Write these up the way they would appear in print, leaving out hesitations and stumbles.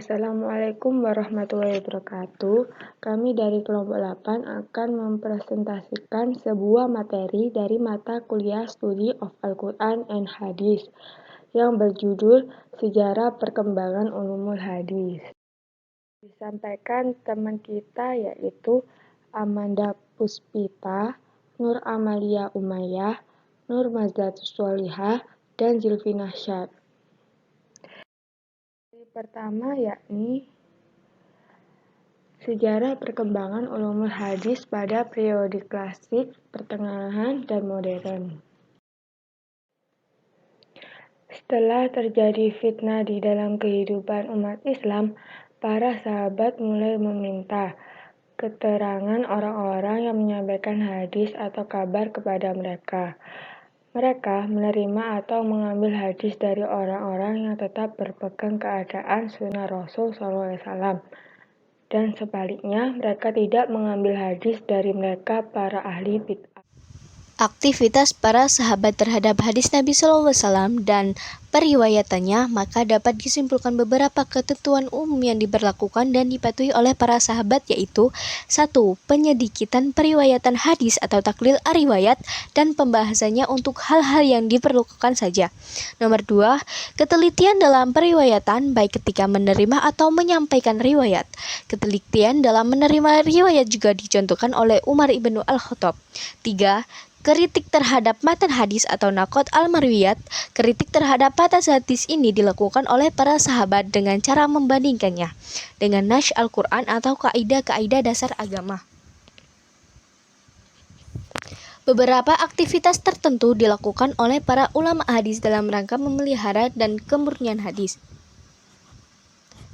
Assalamualaikum warahmatullahi wabarakatuh. Kami dari kelompok 8 akan mempresentasikan sebuah materi dari mata kuliah Study of Al-Quran and Hadis yang berjudul Sejarah Perkembangan Ulumul Hadis. Disampaikan teman kita yaitu Amanda Puspita, Nur Amalia Umayyah, Nur Mazdatus Sholihah, dan Zilfinah Syad. Pertama yakni sejarah perkembangan ulumul hadis pada periode klasik, pertengahan, dan modern. Setelah terjadi fitnah di dalam kehidupan umat Islam, para sahabat mulai meminta keterangan orang-orang yang menyampaikan hadis atau kabar kepada mereka. Mereka menerima atau mengambil hadis dari orang-orang yang tetap berpegang keadaan sunnah Rasul SAW. Dan sebaliknya, mereka tidak mengambil hadis dari mereka para ahli bid'ah. Aktivitas para sahabat terhadap hadis Nabi SAW dan periwayatannya, maka dapat disimpulkan beberapa ketentuan umum yang diberlakukan dan dipatuhi oleh para sahabat, yaitu 1. Penyedikitan periwayatan hadis atau taklil riwayat dan pembahasannya untuk hal-hal yang diperlukan saja. Nomor 2. Ketelitian dalam periwayatan baik ketika menerima atau menyampaikan riwayat. Ketelitian dalam menerima riwayat juga dicontohkan oleh Umar ibnu Al-Khattab. 3. Kritik terhadap matan hadis atau naqad al-marwiyat. Kritik terhadap matan hadis ini dilakukan oleh para sahabat dengan cara membandingkannya dengan nas Al-Quran atau kaidah-kaidah dasar agama. Beberapa aktivitas tertentu dilakukan oleh para ulama hadis dalam rangka memelihara dan kemurnian hadis,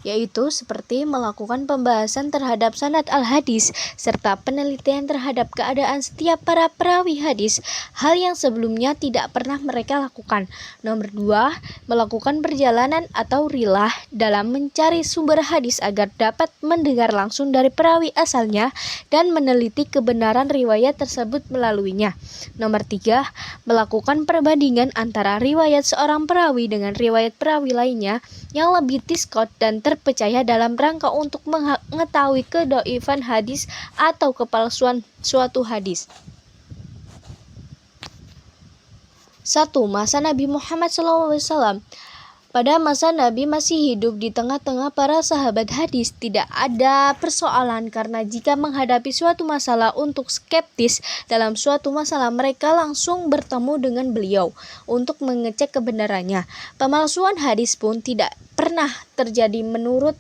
yaitu seperti melakukan pembahasan terhadap sanad al-hadis serta penelitian terhadap keadaan setiap para perawi hadis, hal yang sebelumnya tidak pernah mereka lakukan. Nomor 2, melakukan perjalanan atau rilah dalam mencari sumber hadis agar dapat mendengar langsung dari perawi asalnya dan meneliti kebenaran riwayat tersebut melaluinya. Nomor 3, melakukan perbandingan antara riwayat seorang perawi dengan riwayat perawi lainnya yang lebih diskot dan terpercaya dalam rangka untuk mengetahui kedoifan hadis atau kepalsuan suatu hadis. 1. Masa Nabi Muhammad SAW. Pada masa Nabi masih hidup di tengah-tengah para sahabat hadis, tidak ada persoalan karena jika menghadapi suatu masalah untuk skeptis dalam suatu masalah, mereka langsung bertemu dengan beliau untuk mengecek kebenarannya. Pemalsuan hadis pun tidak pernah terjadi menurut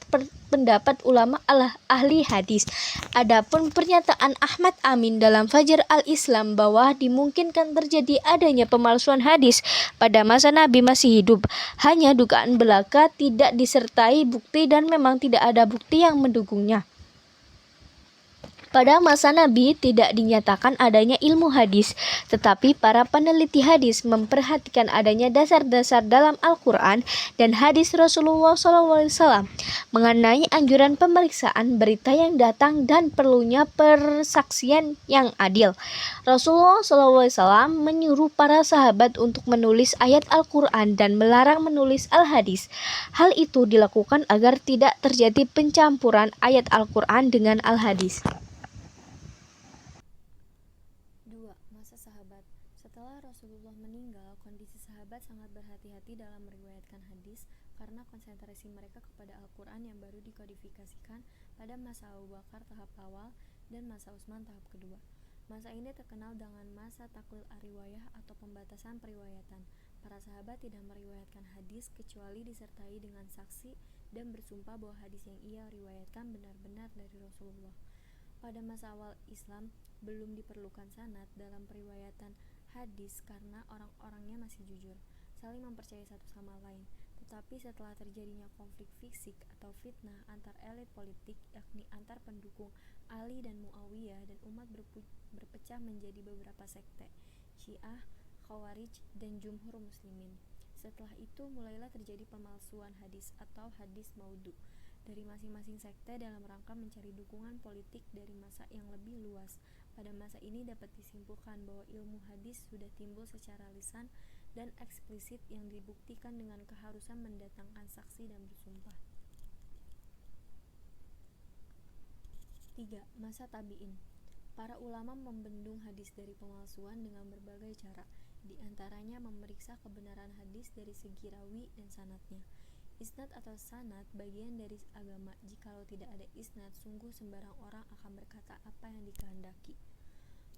pendapat ulama ahli hadis. Adapun pernyataan Ahmad Amin dalam Fajar al-Islam bahwa dimungkinkan terjadi adanya pemalsuan hadis pada masa Nabi masih hidup, hanya dugaan belaka, tidak disertai bukti dan memang tidak ada bukti yang mendukungnya. Pada masa Nabi tidak dinyatakan adanya ilmu hadis, tetapi para peneliti hadis memperhatikan adanya dasar-dasar dalam Al-Quran dan hadis Rasulullah SAW mengenai anjuran pemeriksaan berita yang datang dan perlunya persaksian yang adil. Rasulullah SAW menyuruh para sahabat untuk menulis ayat Al-Quran dan melarang menulis al-hadis. Hal itu dilakukan agar tidak terjadi pencampuran ayat Al-Quran dengan al-hadis. Masa sahabat. Setelah Rasulullah meninggal, kondisi sahabat sangat berhati-hati dalam meriwayatkan hadis karena konsentrasi mereka kepada Al-Quran yang baru dikodifikasikan pada masa Abu Bakar tahap awal dan masa Utsman tahap kedua. Masa ini terkenal dengan masa taklil ar-riwayah atau pembatasan periwayatan. Para sahabat tidak meriwayatkan hadis kecuali disertai dengan saksi dan bersumpah bahwa hadis yang ia riwayatkan benar-benar dari Rasulullah. Pada masa awal Islam, belum diperlukan sanad dalam periwayatan hadis karena orang-orangnya masih jujur, saling mempercayai satu sama lain. Tetapi setelah terjadinya konflik fisik atau fitnah antar elit politik, yakni antar pendukung Ali dan Muawiyah, dan umat berpecah menjadi beberapa sekte, Syiah, Khawarij, dan Jumhur Muslimin. Setelah itu mulailah terjadi pemalsuan hadis atau hadis maudhu dari masing-masing sekte dalam rangka mencari dukungan politik dari massa yang lebih luas. Pada masa ini dapat disimpulkan bahwa ilmu hadis sudah timbul secara lisan dan eksplisit yang dibuktikan dengan keharusan mendatangkan saksi dan bersumpah. 3. Masa tabi'in. Para ulama membendung hadis dari pemalsuan dengan berbagai cara, di antaranya memeriksa kebenaran hadis dari segi rawi dan sanadnya. Isnad atau sanad bagian dari agama. Jikalau tidak ada isnad, sungguh sembarang orang akan berkata apa yang dikehendaki.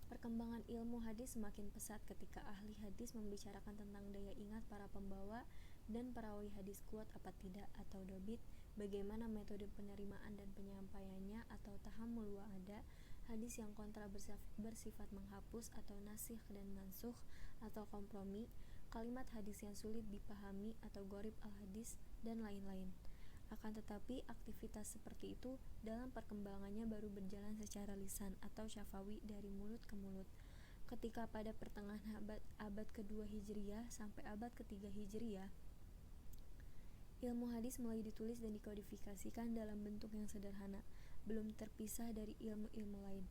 Perkembangan ilmu hadis semakin pesat ketika ahli hadis membicarakan tentang daya ingat para pembawa dan perawi hadis kuat apa tidak atau dobit, bagaimana metode penerimaan dan penyampaiannya atau tahammul wa'ada, hadis yang kontra bersifat menghapus atau nasikh dan mansukh atau kompromi, kalimat hadis yang sulit dipahami atau gharib al-hadis, dan lain-lain. Akan tetapi, aktivitas seperti itu dalam perkembangannya baru berjalan secara lisan atau syafawi dari mulut ke mulut. Ketika pada pertengahan abad kedua Hijriyah sampai abad ketiga Hijriyah, ilmu hadis mulai ditulis dan dikodifikasikan dalam bentuk yang sederhana, belum terpisah dari ilmu-ilmu lain,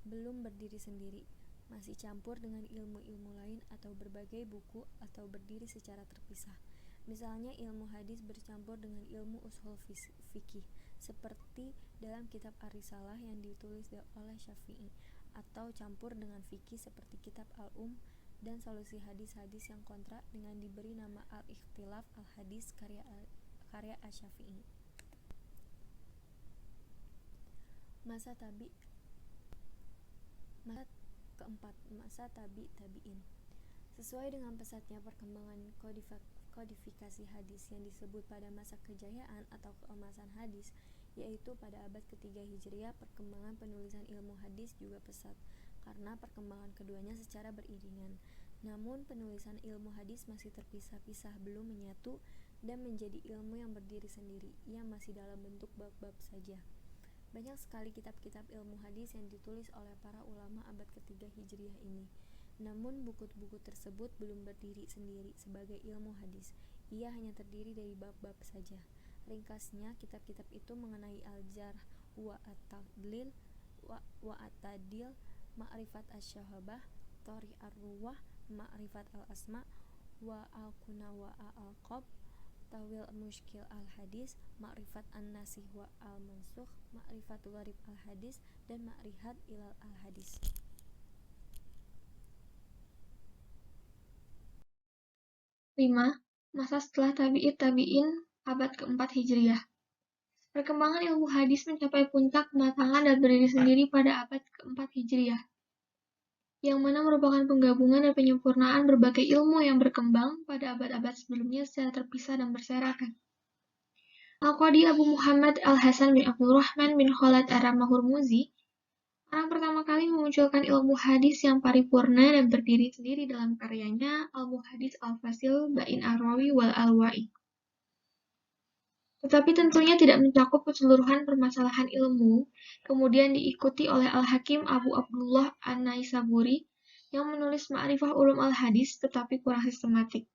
belum berdiri sendiri, masih campur dengan ilmu-ilmu lain atau berbagai buku atau berdiri secara terpisah. Misalnya ilmu hadis bercampur dengan ilmu ushul fikih, seperti dalam kitab Ar-Risalah yang ditulis oleh Syafi'i, atau campur dengan fikih seperti kitab Al-Um dan solusi hadis-hadis yang kontra dengan diberi nama Al-Ikhtilaf Al-Hadis karya Asy-Syafi'i. Masa keempat, masa tabi'in. Sesuai dengan pesatnya perkembangan kodifikasi hadis yang disebut pada masa kejayaan atau keemasan hadis, yaitu pada abad ketiga Hijriah, perkembangan penulisan ilmu hadis juga pesat, karena perkembangan keduanya secara beriringan. Namun penulisan ilmu hadis masih terpisah-pisah, belum menyatu dan menjadi ilmu yang berdiri sendiri. Ia masih dalam bentuk bab-bab saja. Banyak sekali kitab-kitab ilmu hadis yang ditulis oleh para ulama abad ketiga Hijriah ini. Namun buku-buku tersebut belum berdiri sendiri sebagai ilmu hadis. Ia hanya terdiri dari bab-bab saja. Ringkasnya, kitab-kitab itu mengenai al-jarh wa at-ta'dil, wa at-ta'dil, ma'rifat asy-syahabah, thori ar-ruwah, ma'rifat al-asma, wa al-kuna wa al-alqab, tawil mushkil al-hadis, ma'rifat an-nasih wa al-mansukh, ma'rifat gharib al-hadis, dan ma'rifat ilal al-hadis. 5. Masa setelah tabi'in abad keempat Hijriah. Perkembangan ilmu hadis mencapai puncak kematangan dan berdiri sendiri pada abad keempat Hijriah, yang mana merupakan penggabungan dan penyempurnaan berbagai ilmu yang berkembang pada abad-abad sebelumnya secara terpisah dan berserakan. Al-Qadi Abu Muhammad Al-Hasan bin Abdurrahman bin Khalid Ar-Ramah-Hurmuzi, orang pertama kali memunculkan ilmu hadis yang paripurna dan berdiri sendiri dalam karyanya Al-Muhadits Al-Fasil Bain Ar-Rawi wal Al-Wa'i. Tetapi tentunya tidak mencakup keseluruhan permasalahan ilmu, kemudian diikuti oleh Al-Hakim Abu Abdullah An-Naisaburi yang menulis Ma'rifah Ulum Al-Hadis tetapi kurang sistematik.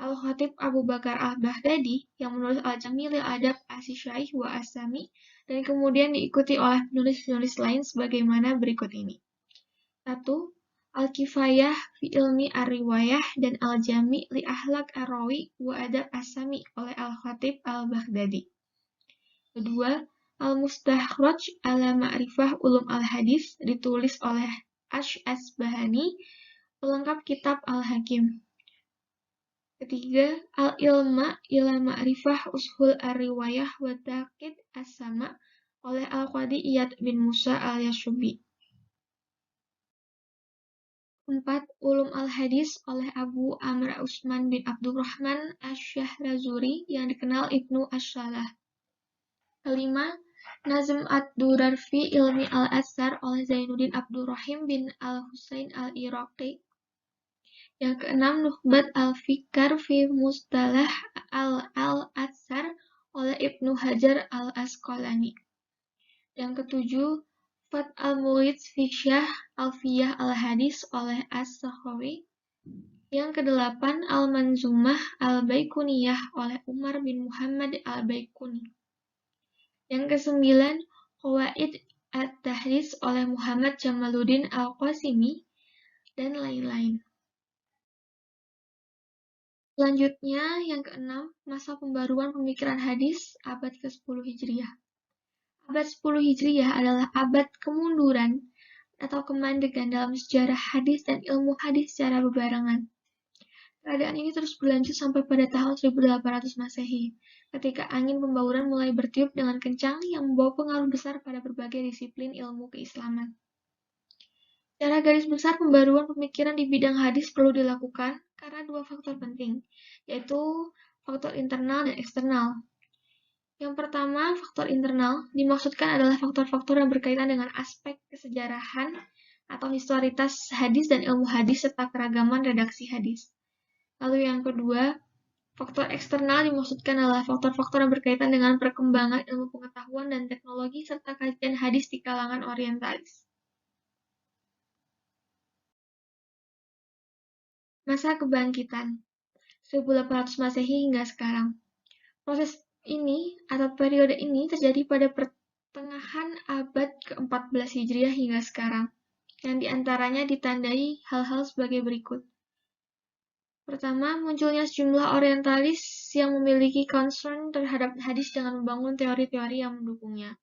Al-Khatib Abu Bakar Al-Baghdadi yang menulis Al-Jami' lil Adab As-Syaikh wa As-Sami, dan kemudian diikuti oleh penulis-penulis lain sebagaimana berikut ini. 1. Al-Kifayah fi Ilmi Ar-Riwayah dan Al-Jami' li Ahlak Ar-Rawi wa Adab As-Sami oleh Al-Khatib Al-Baghdadi. 2. Al-Mustakhraj ala Ma'rifah Ulum Al-Hadis ditulis oleh Asy-Asbahani, pelengkap kitab Al-Hakim. 3. Al-Ilma ila Ma'rifah Ushul Ar-Riwayah wa Taqid As-Sama oleh Al-Qadi Iyad bin Musa Al-Yashubi. 4. Ulum Al-Hadis oleh Abu Amr Usman bin Abdurrahman Asy-Syahrazuri yang dikenal Ibnu Asy-Syalah. 5. Nazm ad-Durar fi Ilmi Al-Asar oleh Zainuddin Abdurrahim bin Al-Husain Al-Iraqi. Yang 6. Nukhbat Al-Fikar fi Mustalah Al-Asar oleh Ibnu Hajar Al-Asqalani. Yang 7. Fat al-Mughith fi Syarh Alfiyah al-Hadis oleh As-Sakhawi. Yang ke-8. Al-Manzumah al-Baiquniyah oleh Umar bin Muhammad al-Baiquni. Yang ke-9. Qawaid at-Tahdits oleh Muhammad Jamaluddin al-Qasimi, dan lain-lain. Selanjutnya, yang ke-6, masa pembaruan pemikiran hadis abad ke-10 Hijriah. Abad 10 Hijriyah adalah abad kemunduran atau kemandegan dalam sejarah hadis dan ilmu hadis secara bebarengan. Keadaan ini terus berlanjut sampai pada tahun 1800 Masehi, ketika angin pembauran mulai bertiup dengan kencang yang membawa pengaruh besar pada berbagai disiplin ilmu keislaman. Secara garis besar, pembaruan pemikiran di bidang hadis perlu dilakukan karena dua faktor penting, yaitu faktor internal dan eksternal. Yang pertama, faktor internal dimaksudkan adalah faktor-faktor yang berkaitan dengan aspek kesejarahan atau historitas hadis dan ilmu hadis serta keragaman redaksi hadis. Lalu yang kedua, faktor eksternal dimaksudkan adalah faktor-faktor yang berkaitan dengan perkembangan ilmu pengetahuan dan teknologi serta kajian hadis di kalangan orientalis. Masa kebangkitan 1800 Masehi hingga sekarang. Proses ini atau periode ini terjadi pada pertengahan abad ke-14 Hijriah hingga sekarang, yang diantaranya ditandai hal-hal sebagai berikut. Pertama, munculnya sejumlah orientalis yang memiliki concern terhadap hadis dengan membangun teori-teori yang mendukungnya.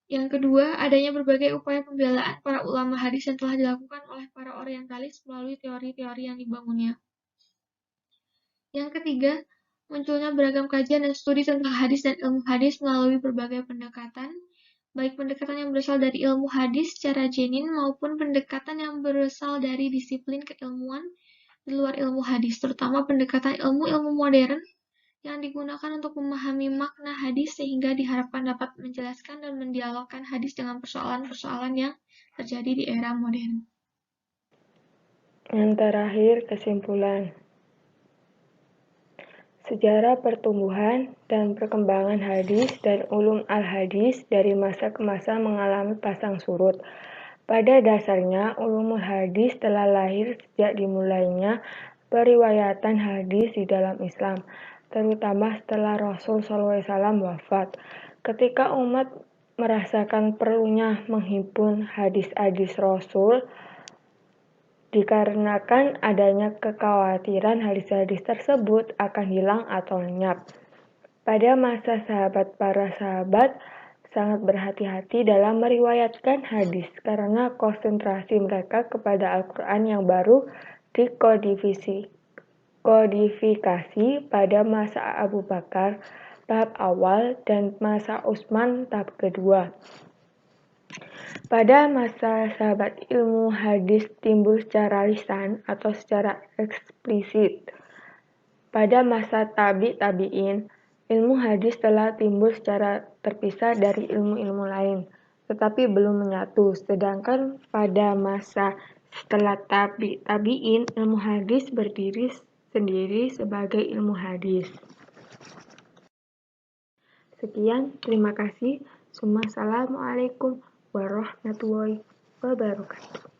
Yang kedua, adanya berbagai upaya pembelaan para ulama hadis yang telah dilakukan oleh para orientalis melalui teori-teori yang dibangunnya. Yang ketiga, munculnya beragam kajian dan studi tentang hadis dan ilmu hadis melalui berbagai pendekatan, baik pendekatan yang berasal dari ilmu hadis secara genuine maupun pendekatan yang berasal dari disiplin keilmuan di luar ilmu hadis, terutama pendekatan ilmu-ilmu modern yang digunakan untuk memahami makna hadis sehingga diharapkan dapat menjelaskan dan mendialogkan hadis dengan persoalan-persoalan yang terjadi di era modern. Yang terakhir, kesimpulan. Sejarah pertumbuhan dan perkembangan hadis dan ulum al-hadis dari masa ke masa mengalami pasang surut. Pada dasarnya, ulumul hadis telah lahir sejak dimulainya periwayatan hadis di dalam Islam, terutama setelah Rasul SAW wafat. Ketika umat merasakan perlunya menghimpun hadis-hadis Rasul, dikarenakan adanya kekhawatiran hadis-hadis tersebut akan hilang atau lenyap. Pada masa para sahabat sangat berhati-hati dalam meriwayatkan hadis karena konsentrasi mereka kepada Al-Quran yang baru dikodifikasi pada masa Abu Bakar tahap awal dan masa Utsman tahap kedua. Pada masa sahabat ilmu hadis timbul secara lisan atau secara eksplisit. Pada masa tabi'in, ilmu hadis telah timbul secara terpisah dari ilmu-ilmu lain, tetapi belum menyatu. Sedangkan pada masa setelah tabi'in, ilmu hadis berdiri sendiri sebagai ilmu hadis. Sekian, terima kasih. Assalamualaikum warahmatullahi wabarakatuh.